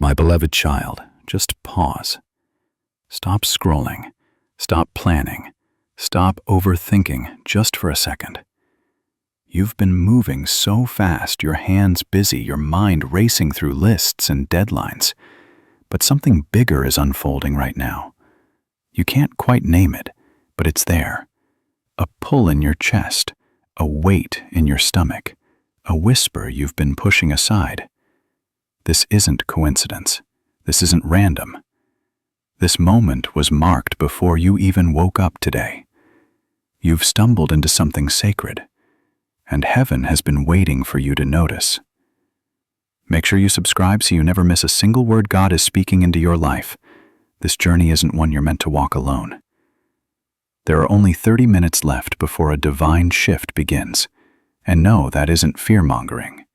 My beloved child, just pause. Stop scrolling. Stop planning. Stop overthinking just for a second. You've been moving so fast, your hands busy, your mind racing through lists and deadlines. But something bigger is unfolding right now. You can't quite name it, but it's there. A pull in your chest, a weight in your stomach, a whisper you've been pushing aside. This isn't coincidence. This isn't random. This moment was marked before you even woke up today. You've stumbled into something sacred, and heaven has been waiting for you to notice. Make sure you subscribe so you never miss a single word God is speaking into your life. This journey isn't one you're meant to walk alone. There are only 30 minutes left before a divine shift begins. And no, that isn't fear-mongering.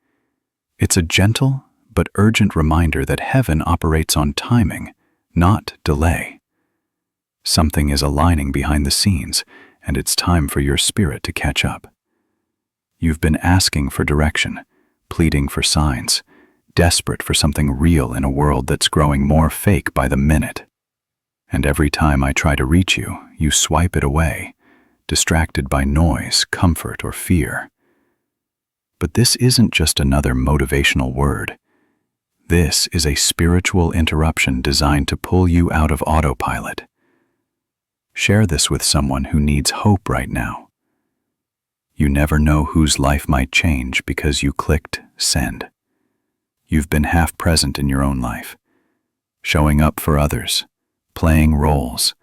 It's a gentle but urgent reminder that heaven operates on timing, not delay. Something is aligning behind the scenes, and it's time for your spirit to catch up. You've been asking for direction, pleading for signs, desperate for something real in a world that's growing more fake by the minute. And every time I try to reach you, you swipe it away, distracted by noise, comfort, or fear. But this isn't just another motivational word. This is a spiritual interruption designed to pull you out of autopilot. Share this with someone who needs hope right now. You never know whose life might change because you clicked send. You've been half present in your own life, showing up for others, playing roles,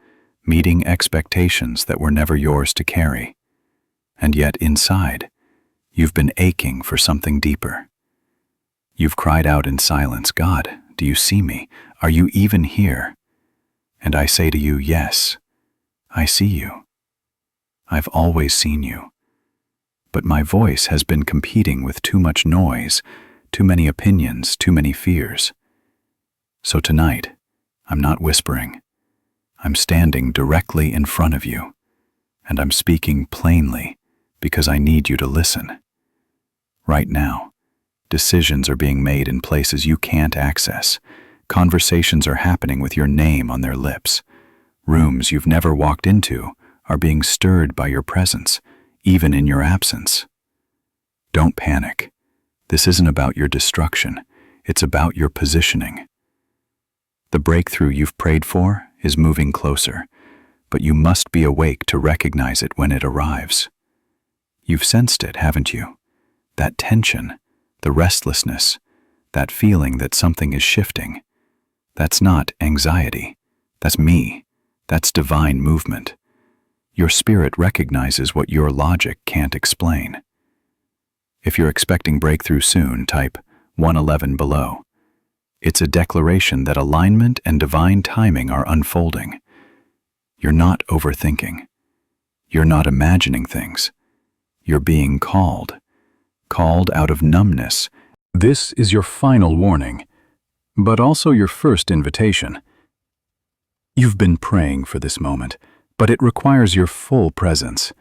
meeting expectations that were never yours to carry. And yet inside, you've been aching for something deeper. You've cried out in silence, God, do you see me? Are you even here? And I say to you, yes, I see you. I've always seen you. But my voice has been competing with too much noise, too many opinions, too many fears. So tonight, I'm not whispering. I'm standing directly in front of you, and I'm speaking plainly because I need you to listen. Right now, decisions are being made in places you can't access. Conversations are happening with your name on their lips. Rooms you've never walked into are being stirred by your presence, even in your absence. Don't panic. This isn't about your destruction. It's about your positioning. The breakthrough you've prayed for is moving closer, but you must be awake to recognize it when it arrives. You've sensed it, haven't you? That tension, the restlessness, that feeling that something is shifting. That's not anxiety. That's me. That's divine movement. Your spirit recognizes what your logic can't explain. If you're expecting breakthrough soon, type 111 below. It's a declaration that alignment and divine timing are unfolding. You're not overthinking. You're not imagining things. You're being called out of numbness. This is your final warning, but also your first invitation. You've been praying for this moment, but it requires your full presence.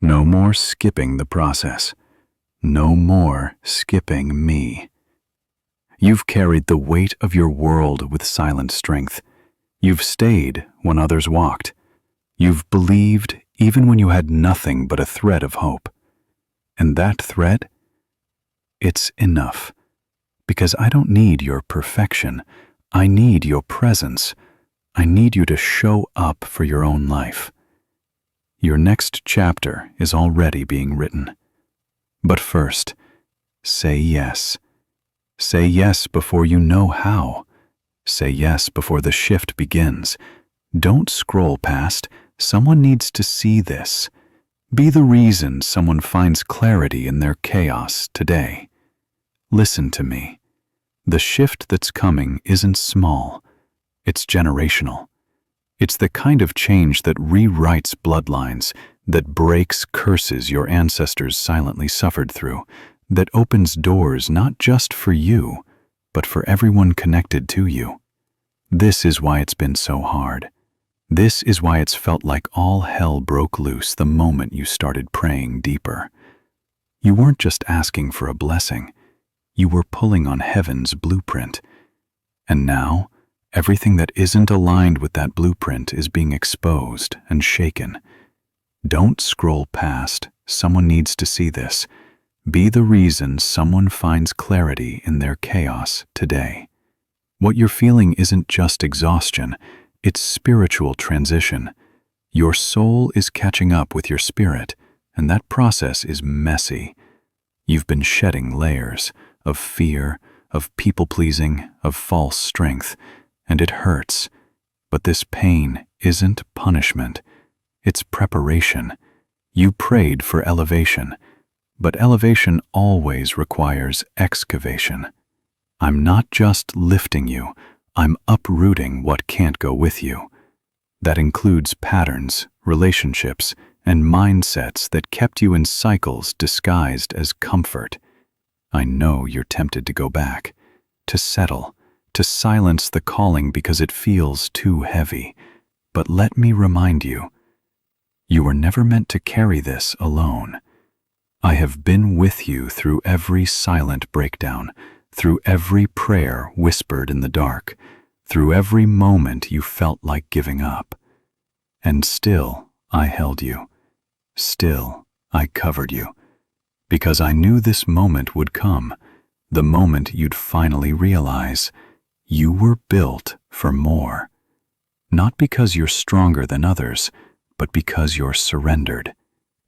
No more skipping the process. No more skipping me. You've carried the weight of your world with silent strength. You've stayed when others walked. You've believed even when you had nothing but a thread of hope. And that thread? It's enough. Because I don't need your perfection. I need your presence. I need you to show up for your own life. Your next chapter is already being written. But first, say yes. Say yes before you know how. Say yes before the shift begins. Don't scroll past. Someone needs to see this. Be the reason someone finds clarity in their chaos today. Listen to me. The shift that's coming isn't small. It's generational. It's the kind of change that rewrites bloodlines, that breaks curses your ancestors silently suffered through, that opens doors not just for you, but for everyone connected to you. This is why it's been so hard. This is why it's felt like all hell broke loose the moment you started praying deeper. You weren't just asking for a blessing. You were pulling on heaven's blueprint. And now, everything that isn't aligned with that blueprint is being exposed and shaken. Don't scroll past. Someone needs to see this. Be the reason someone finds clarity in their chaos today. What you're feeling isn't just exhaustion, it's spiritual transition. Your soul is catching up with your spirit, and that process is messy. You've been shedding layers of fear, of people-pleasing, of false strength, and it hurts. But this pain isn't punishment. It's preparation. You prayed for elevation, but elevation always requires excavation. I'm not just lifting you, I'm uprooting what can't go with you. That includes patterns, relationships, and mindsets that kept you in cycles disguised as comfort. I know you're tempted to go back, to settle, to silence the calling because it feels too heavy. But let me remind you, you were never meant to carry this alone. I have been with you through every silent breakdown, through every prayer whispered in the dark, through every moment you felt like giving up. And still I held you. Still I covered you. Because I knew this moment would come, the moment you'd finally realize you were built for more. Not because you're stronger than others, but because you're surrendered.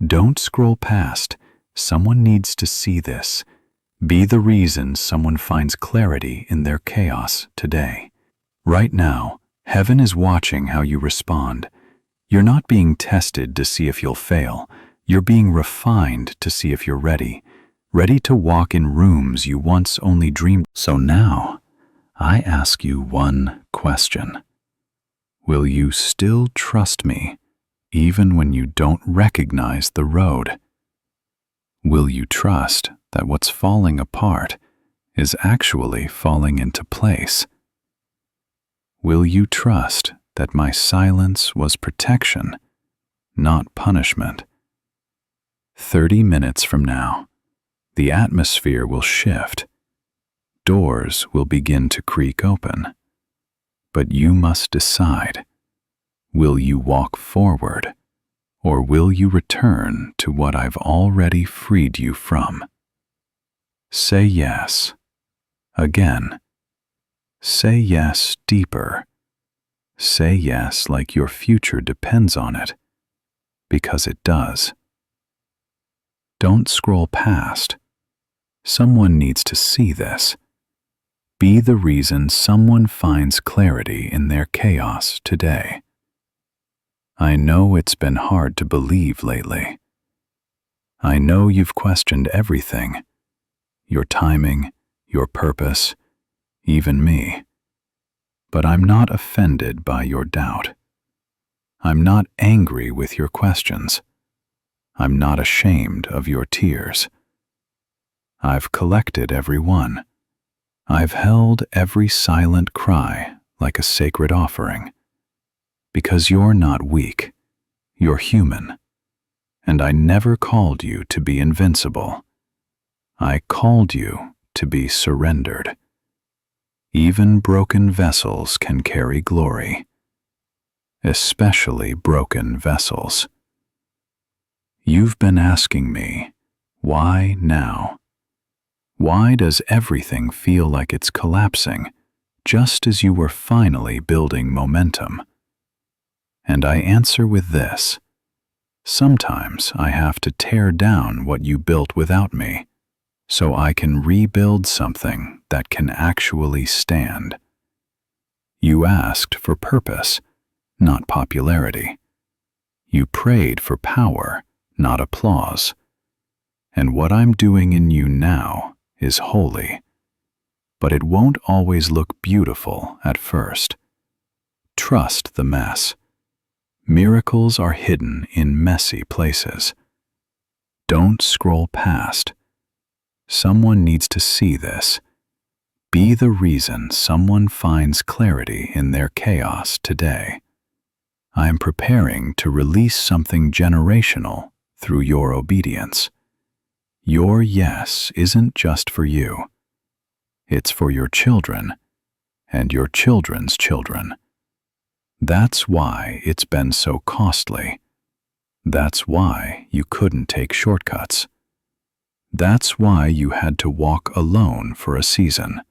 Don't scroll past. Someone needs to see this. Be the reason someone finds clarity in their chaos today. Right now, heaven is watching how you respond. You're not being tested to see if you'll fail. You're being refined to see if you're ready. Ready to walk in rooms you once only dreamed. So now, I ask you one question. Will you still trust me, even when you don't recognize the road? Will you trust that what's falling apart is actually falling into place? Will you trust that my silence was protection, not punishment? 30 minutes from now, the atmosphere will shift. Doors will begin to creak open. But you must decide, will you walk forward, or will you return to what I've already freed you from? Say yes. Again. Say yes deeper. Say yes like your future depends on it, because it does. Don't scroll past. Someone needs to see this. Be the reason someone finds clarity in their chaos today. I know it's been hard to believe lately. I know you've questioned everything. Your timing, your purpose, even me. But I'm not offended by your doubt. I'm not angry with your questions. I'm not ashamed of your tears. I've collected every one. I've held every silent cry like a sacred offering. Because you're not weak, you're human. And I never called you to be invincible. I called you to be surrendered. Even broken vessels can carry glory, especially broken vessels. You've been asking me, why now? Why does everything feel like it's collapsing, just as you were finally building momentum? And I answer with this. Sometimes I have to tear down what you built without me, so I can rebuild something that can actually stand. You asked for purpose, not popularity. You prayed for power, not applause. And what I'm doing in you now is holy. But it won't always look beautiful at first. Trust the mess. Miracles are hidden in messy places. Don't scroll past. Someone needs to see this. Be the reason someone finds clarity in their chaos today. I am preparing to release something generational through your obedience. Your yes isn't just for you. It's for your children and your children's children. That's why it's been so costly. That's why you couldn't take shortcuts. That's why you had to walk alone for a season.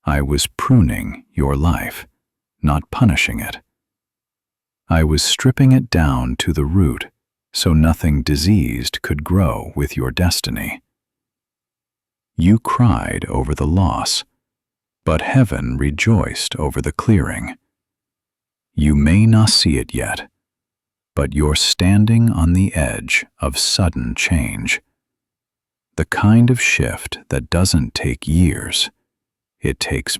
I was pruning your life, not punishing it. I was stripping it down to the root so nothing diseased could grow with your destiny. You cried over the loss, but heaven rejoiced over the clearing. You may not see it yet, but you're standing on the edge of sudden change. The kind of shift that doesn't take years, it takes